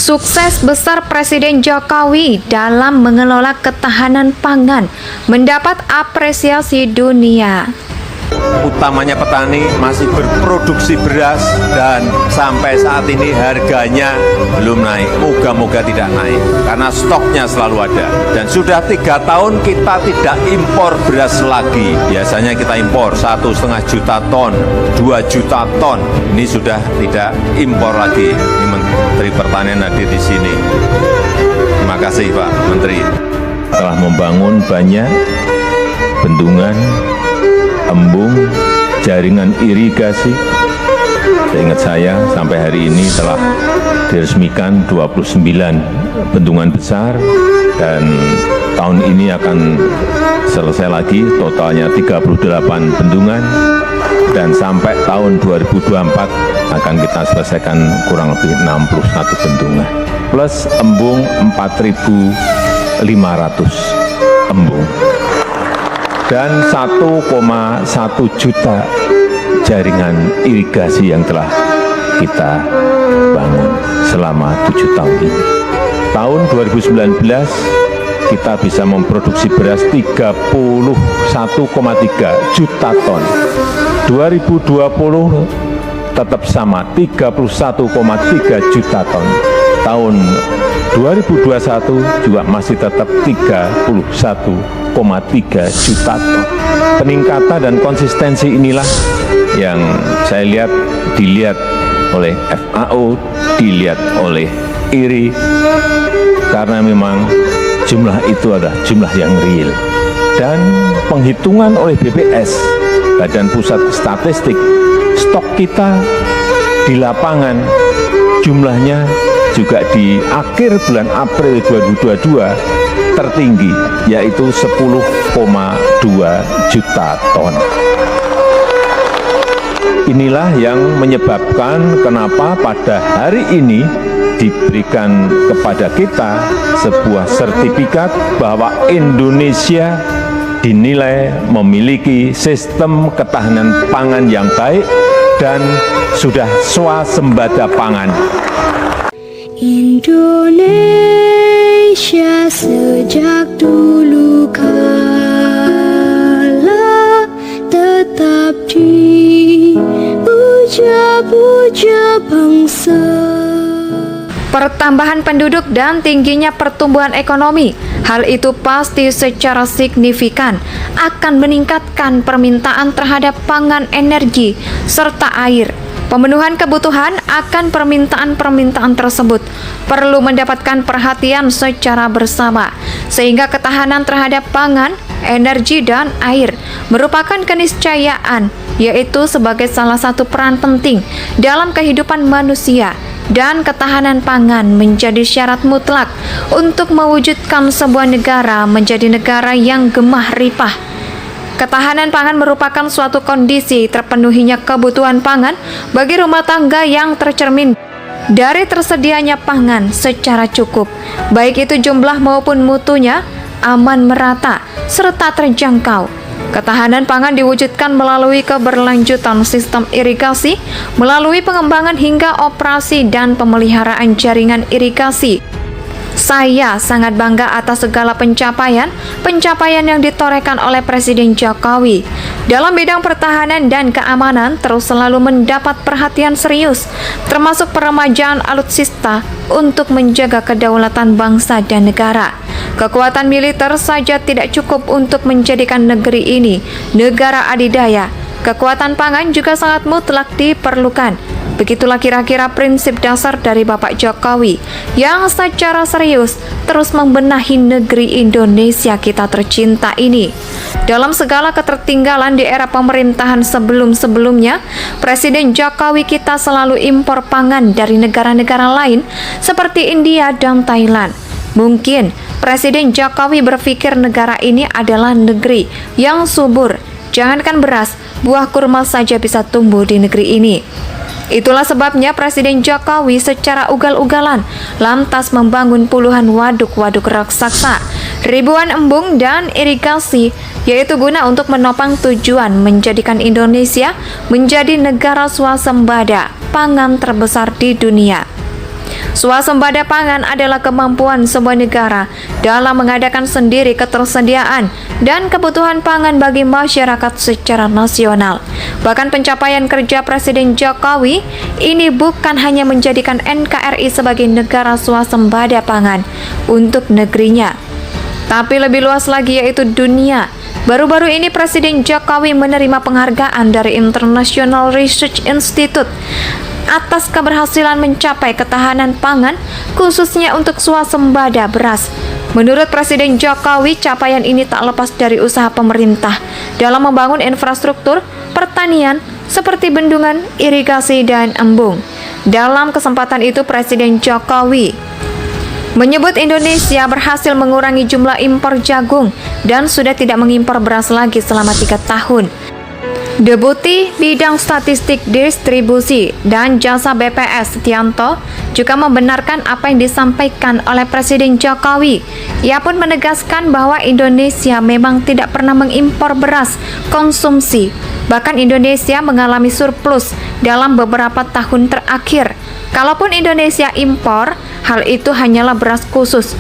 Sukses besar Presiden Jokowi dalam mengelola ketahanan pangan mendapat apresiasi dunia. Utamanya petani masih berproduksi beras dan sampai saat ini harganya belum naik. Moga-moga tidak naik karena stoknya selalu ada. Dan sudah 3 tahun kita tidak impor beras lagi. Biasanya kita impor 1,5 juta ton, 2 juta ton. Ini sudah tidak impor lagi. Ini Menteri Pertanian hadir di sini. Terima kasih Pak Menteri. Telah membangun banyak bendungan, embung, jaringan irigasi. Seingat saya sampai hari ini telah diresmikan 29 bendungan besar dan tahun ini akan selesai lagi totalnya 38 bendungan dan sampai tahun 2024 akan kita selesaikan kurang lebih 61 bendungan plus embung 4.500 embung dan 1,1 juta jaringan irigasi yang telah kita bangun selama 7 tahun ini. Tahun 2019 kita bisa memproduksi beras 31,3 juta ton. 2020 tetap sama 31,3 juta ton. Tahun 2021 juga masih tetap 31,3 juta ton. Peningkatan dan konsistensi inilah yang saya dilihat oleh FAO, dilihat oleh IRI, karena memang jumlah itu adalah jumlah yang real. Dan penghitungan oleh BPS, Badan Pusat Statistik, stok kita di lapangan jumlahnya juga di akhir bulan April 2022 tertinggi, yaitu 10,2 juta ton. Inilah yang menyebabkan kenapa pada hari ini diberikan kepada kita sebuah sertifikat bahwa Indonesia dinilai memiliki sistem ketahanan pangan yang baik dan sudah swasembada pangan. Indonesia sejak dulu kala tetap dipuja-puja bangsa. Pertambahan penduduk dan tingginya pertumbuhan ekonomi, hal itu pasti secara signifikan akan meningkatkan permintaan terhadap pangan, energi, serta air. Pemenuhan kebutuhan akan permintaan tersebut perlu mendapatkan perhatian secara bersama, sehingga ketahanan terhadap pangan, energi, dan air merupakan keniscayaan, yaitu sebagai salah satu peran penting dalam kehidupan manusia, dan ketahanan pangan menjadi syarat mutlak untuk mewujudkan sebuah negara menjadi negara yang gemah ripah. Ketahanan pangan merupakan suatu kondisi terpenuhinya kebutuhan pangan bagi rumah tangga yang tercermin dari tersedianya pangan secara cukup, baik itu jumlah maupun mutunya, aman, merata, serta terjangkau. Ketahanan pangan diwujudkan melalui keberlanjutan sistem irigasi, melalui pengembangan hingga operasi dan pemeliharaan jaringan irigasi. Saya sangat bangga atas segala pencapaian yang ditorehkan oleh Presiden Jokowi. Dalam bidang pertahanan dan keamanan terus selalu mendapat perhatian serius, termasuk peremajaan alutsista untuk menjaga kedaulatan bangsa dan negara. Kekuatan militer saja tidak cukup untuk menjadikan negeri ini negara adidaya. Kekuatan pangan juga sangat mutlak diperlukan. Begitulah kira-kira prinsip dasar dari Bapak Jokowi yang secara serius terus membenahi negeri Indonesia kita tercinta ini. Dalam segala ketertinggalan di era pemerintahan sebelum-sebelumnya, Presiden Jokowi kita selalu impor pangan dari negara-negara lain seperti India dan Thailand. Mungkin Presiden Jokowi berpikir negara ini adalah negeri yang subur. Jangankan beras, buah kurma saja bisa tumbuh di negeri ini. Itulah sebabnya Presiden Jokowi secara ugal-ugalan lantas membangun puluhan waduk-waduk raksasa, ribuan embung dan irigasi, yaitu guna untuk menopang tujuan menjadikan Indonesia menjadi negara swasembada pangan terbesar di dunia. Swasembada pangan adalah kemampuan sebuah negara dalam mengadakan sendiri ketersediaan dan kebutuhan pangan bagi masyarakat secara nasional. Bahkan pencapaian kerja Presiden Jokowi ini bukan hanya menjadikan NKRI sebagai negara swasembada pangan untuk negerinya, tapi lebih luas lagi yaitu dunia. Baru-baru ini Presiden Jokowi menerima penghargaan dari International Research Institute atas keberhasilan mencapai ketahanan pangan khususnya untuk swasembada beras. Menurut Presiden Jokowi, capaian ini tak lepas dari usaha pemerintah dalam membangun infrastruktur pertanian seperti bendungan, irigasi, dan embung. Dalam kesempatan itu, Presiden Jokowi menyebut Indonesia berhasil mengurangi jumlah impor jagung dan sudah tidak mengimpor beras lagi selama 3 tahun. Deputi Bidang Statistik Distribusi dan Jasa BPS Setianto juga membenarkan apa yang disampaikan oleh Presiden Jokowi. Ia pun menegaskan bahwa Indonesia memang tidak pernah mengimpor beras konsumsi. Bahkan Indonesia mengalami surplus dalam beberapa tahun terakhir. Kalaupun Indonesia impor, hal itu hanyalah beras khusus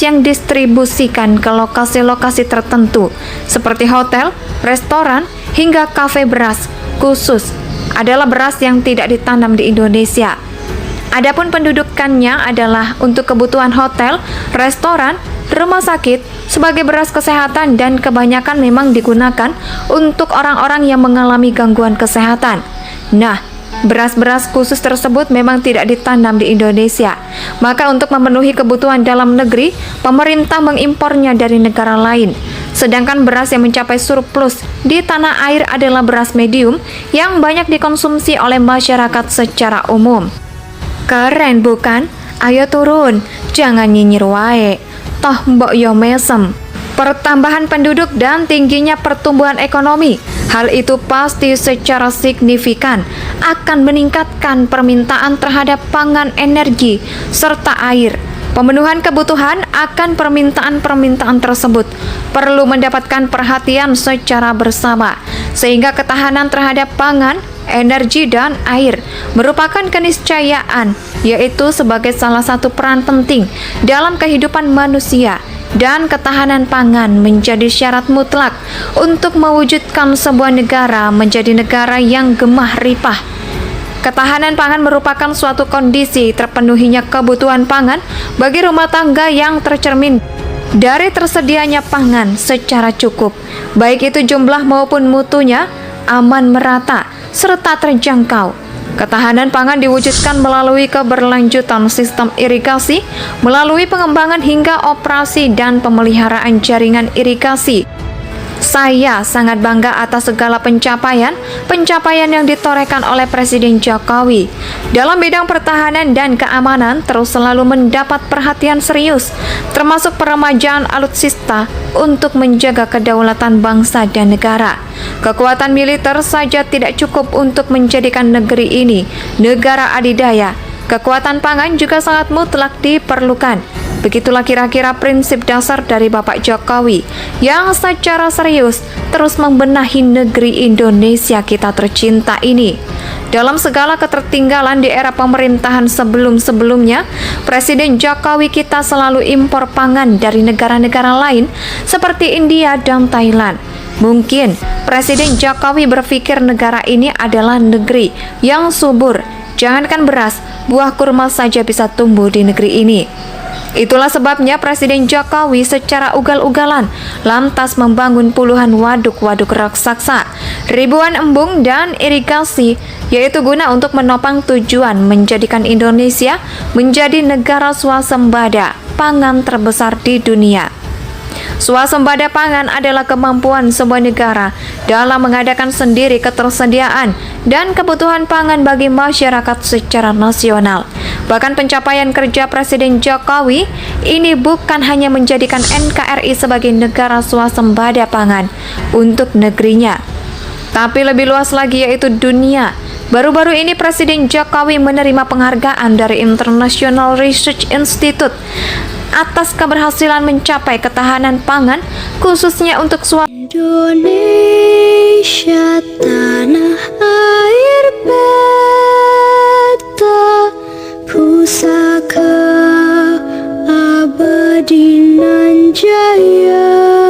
yang distribusikan ke lokasi-lokasi tertentu seperti hotel, restoran, hingga kafe. Beras khusus adalah beras yang tidak ditanam di Indonesia. Adapun pendudukannya adalah untuk kebutuhan hotel, restoran, rumah sakit sebagai beras kesehatan dan kebanyakan memang digunakan untuk orang-orang yang mengalami gangguan kesehatan. Nah, beras-beras khusus tersebut memang tidak ditanam di Indonesia. Maka untuk memenuhi kebutuhan dalam negeri, pemerintah mengimpornya dari negara lain. Sedangkan beras yang mencapai surplus di tanah air adalah beras medium yang banyak dikonsumsi oleh masyarakat secara umum. Keren bukan? Ayo turun, jangan nyinyir wae. Toh mbok yo mesem. Pertambahan penduduk dan tingginya pertumbuhan ekonomi, hal itu pasti secara signifikan akan meningkatkan permintaan terhadap pangan, energi, serta air. Pemenuhan kebutuhan akan permintaan tersebut perlu mendapatkan perhatian secara bersama, sehingga ketahanan terhadap pangan, energi, dan air merupakan keniscayaan, yaitu sebagai salah satu peran penting dalam kehidupan manusia. Dan ketahanan pangan menjadi syarat mutlak untuk mewujudkan sebuah negara menjadi negara yang gemah ripah. Ketahanan pangan merupakan suatu kondisi terpenuhinya kebutuhan pangan bagi rumah tangga yang tercermin dari tersedianya pangan secara cukup, baik itu jumlah maupun mutunya aman, merata, serta terjangkau. Ketahanan pangan diwujudkan melalui keberlanjutan sistem irigasi, melalui pengembangan hingga operasi dan pemeliharaan jaringan irigasi. Saya sangat bangga atas segala pencapaian yang ditorehkan oleh Presiden Jokowi. Dalam bidang pertahanan dan keamanan terus selalu mendapat perhatian serius, termasuk peremajaan alutsista untuk menjaga kedaulatan bangsa dan negara. Kekuatan militer saja tidak cukup untuk menjadikan negeri ini negara adidaya. Kekuatan pangan juga sangat mutlak diperlukan. Begitulah kira-kira prinsip dasar dari Bapak Jokowi yang secara serius terus membenahi negeri Indonesia kita tercinta ini. Dalam segala ketertinggalan di era pemerintahan sebelum-sebelumnya, Presiden Jokowi kita selalu impor pangan dari negara-negara lain seperti India dan Thailand. Mungkin Presiden Jokowi berpikir negara ini adalah negeri yang subur. Jangankan beras, buah kurma saja bisa tumbuh di negeri ini. Itulah sebabnya Presiden Jokowi secara ugal-ugalan lantas membangun puluhan waduk-waduk raksasa, ribuan embung dan irigasi, yaitu guna untuk menopang tujuan menjadikan Indonesia menjadi negara swasembada pangan terbesar di dunia. Swasembada pangan adalah kemampuan sebuah negara dalam mengadakan sendiri ketersediaan dan kebutuhan pangan bagi masyarakat secara nasional. Bahkan pencapaian kerja Presiden Jokowi ini bukan hanya menjadikan NKRI sebagai negara swasembada pangan untuk negerinya, tapi lebih luas lagi yaitu dunia. Baru-baru ini Presiden Jokowi menerima penghargaan dari International Research Institute atas keberhasilan mencapai ketahanan pangan khususnya untuk Indonesia tanah air beta pusaka Adinan Jaya.